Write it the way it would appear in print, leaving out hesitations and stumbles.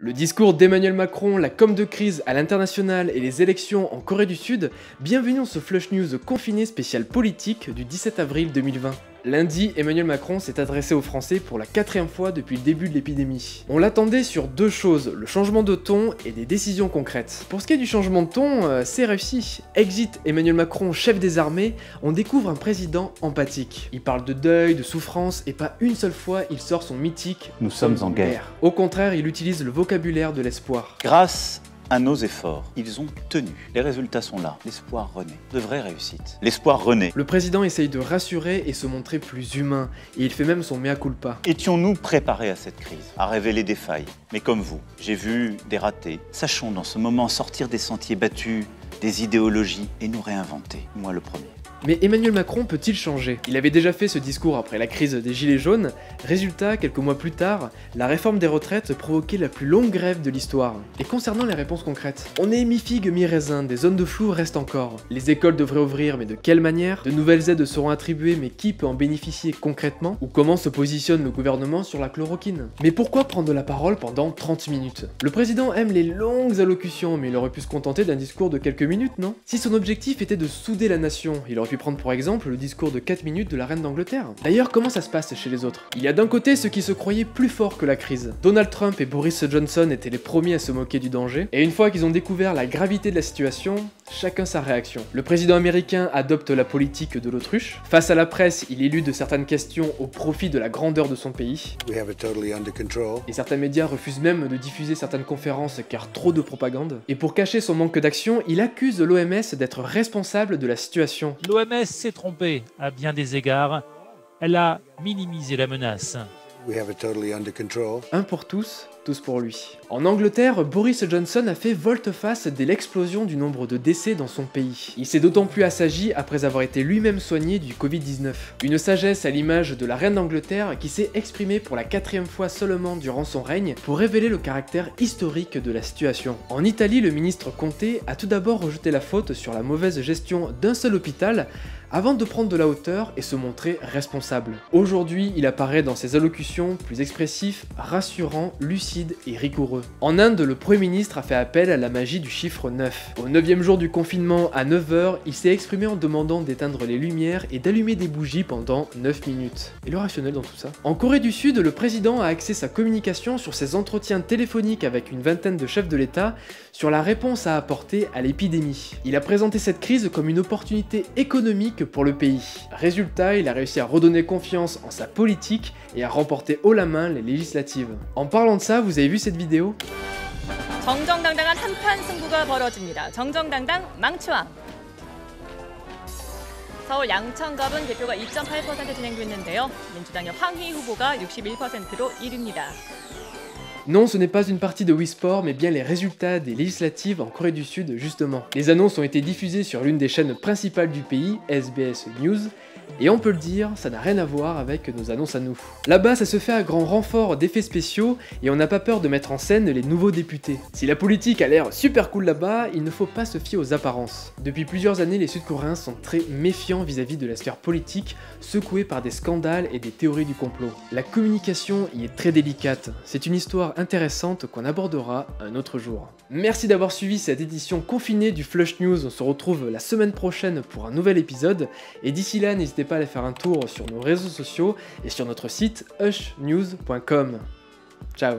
Le discours d'Emmanuel Macron, la com de crise à l'international et les élections en Corée du Sud, bienvenue dans ce Flush News confiné spécial politique du 17 avril 2020. Lundi, Emmanuel Macron s'est adressé aux Français pour la 4e fois depuis le début de l'épidémie. On l'attendait sur deux choses, le changement de ton et des décisions concrètes. Pour ce qui est du changement de ton, c'est réussi. Exit Emmanuel Macron, chef des armées, on découvre un président empathique. Il parle de deuil, de souffrance, et pas une seule fois il sort son mythique « Nous sommes en guerre ». Au contraire, il utilise le vocabulaire de l'espoir. Grâce à nos efforts, ils ont tenu. Les résultats sont là. L'espoir renaît. De vraies réussites. L'espoir renaît. Le président essaye de rassurer et se montrer plus humain, et il fait même son mea culpa. Étions-nous préparés à cette crise, à révéler des failles? Mais comme vous, j'ai vu des ratés. Sachons dans ce moment sortir des sentiers battus, des idéologies, et nous réinventer. Moi le premier. Mais Emmanuel Macron peut-il changer? Il avait déjà fait ce discours après la crise des Gilets jaunes. Résultat, quelques mois plus tard, la réforme des retraites provoquait la plus longue grève de l'histoire. Et concernant les réponses concrètes, on est mi-figue, mi-raisin, des zones de flou restent encore. Les écoles devraient ouvrir, mais de quelle manière? De nouvelles aides seront attribuées, mais qui peut en bénéficier concrètement? Ou comment se positionne le gouvernement sur la chloroquine? Mais pourquoi prendre la parole pendant 30 minutes? Le président aime les longues allocutions, mais il aurait pu se contenter d'un discours de quelques minutes, non? Si son objectif était de souder la nation, il aurait pu prendre pour exemple le discours de 4 minutes de la reine d'Angleterre. D'ailleurs, comment ça se passe chez les autres? Il y a d'un côté ceux qui se croyaient plus forts que la crise. Donald Trump et Boris Johnson étaient les premiers à se moquer du danger, et une fois qu'ils ont découvert la gravité de la situation, chacun sa réaction. Le président américain adopte la politique de l'autruche. Face à la presse, il élude certaines questions au profit de la grandeur de son pays. Et certains médias refusent même de diffuser certaines conférences car trop de propagande. Et pour cacher son manque d'action, il accuse l'OMS d'être responsable de la situation. L'OMS s'est trompée à bien des égards. Elle a minimisé la menace. Un pour tous pour lui. En Angleterre, Boris Johnson a fait volte-face dès l'explosion du nombre de décès dans son pays. Il s'est d'autant plus assagi après avoir été lui-même soigné du Covid-19. Une sagesse à l'image de la reine d'Angleterre qui s'est exprimée pour la 4e fois seulement durant son règne pour révéler le caractère historique de la situation. En Italie, le ministre Conte a tout d'abord rejeté la faute sur la mauvaise gestion d'un seul hôpital avant de prendre de la hauteur et se montrer responsable. Aujourd'hui, il apparaît dans ses allocutions plus expressif, rassurant, lucide et rigoureux. En Inde, le Premier ministre a fait appel à la magie du chiffre 9. Au 9e jour du confinement, à 9h, il s'est exprimé en demandant d'éteindre les lumières et d'allumer des bougies pendant 9 minutes. Et le rationnel dans tout ça? En Corée du Sud, le président a axé sa communication sur ses entretiens téléphoniques avec une vingtaine de chefs de l'État sur la réponse à apporter à l'épidémie. Il a présenté cette crise comme une opportunité économique pour le pays. Résultat, il a réussi à redonner confiance en sa politique et à remporter haut la main les législatives. En parlant de ça, vous avez vu cette vidéo? 정정당당한 한판 승부가 벌어집니다. 정정당당 망치왕. 서울 양천갑은 개표가 2.8% 진행됐는데요. 민주당의 황희 후보가 61%로 1위입니다. Non, ce n'est pas une partie de Wii Sport, mais bien les résultats des législatives en Corée du Sud, justement. Les annonces ont été diffusées sur l'une des chaînes principales du pays, SBS News, et on peut le dire, ça n'a rien à voir avec nos annonces à nous. Là-bas, ça se fait à grand renfort d'effets spéciaux, et on n'a pas peur de mettre en scène les nouveaux députés. Si la politique a l'air super cool là-bas, il ne faut pas se fier aux apparences. Depuis plusieurs années, les Sud-Coréens sont très méfiants vis-à-vis de la sphère politique, secouée par des scandales et des théories du complot. La communication y est très délicate. C'est une histoire intéressante qu'on abordera un autre jour. Merci d'avoir suivi cette édition confinée du Flush News. On se retrouve la semaine prochaine pour un nouvel épisode, et d'ici là, n'hésitez pas à aller faire un tour sur nos réseaux sociaux et sur notre site hushnews.com. Ciao.